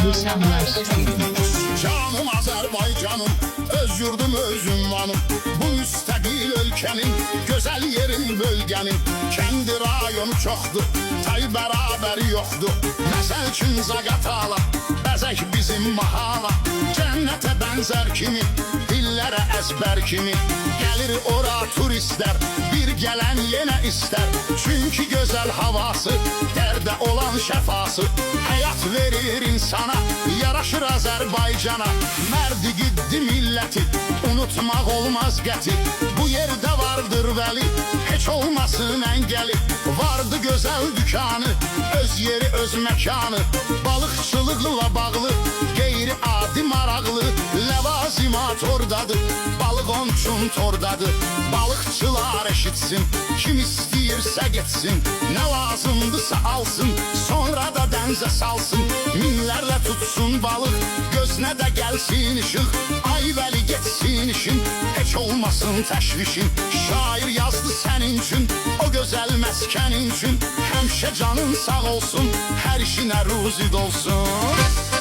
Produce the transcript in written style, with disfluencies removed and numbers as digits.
Nisanlar. Canım Azerbaycanım, öz yurdum öz ünvanım. Bu müstakil ülkenin, güzel yerin bölgenin. Kendi rayonu çoktu, tay beraber yoktu. Məsəl üçün Zaqatala, bəzək bizim mahala. Cənnətə bənzər kimi, dillərə əzbər kimi. Gəlir ora turistlər, bir gələn yenə istər. Çünki gözəl havası, dərdə olan şəfası. Həyat verir insana, yaraşır Azərbaycana. Mərdi giddi milləti, unutmaq olmaz qəti. Bu yerdə vardır vəli, heç olmasın əngəli. Vardı gözəl dükanı, öz yeri öz məkanı. Balıqçılıqla bağlı, qeyri-adi maraqlı. Ləvazimat ordadır, balıq onun üçün tordadır. Balıqçılar eşitsin, kim istəyirsə getsin. Nə lazımdırsa alsın, sonra da dənizə salsın. Minlərlə tutsun balıq, gözünə də gəlsin işıq. Ay vəli getsin işin, heç olmasın təşvişin. Şair yazdı sənin üçün, o gözəl məskənin üçün. Həmişə canın sağ olsun, hər işinə ruzid olsun.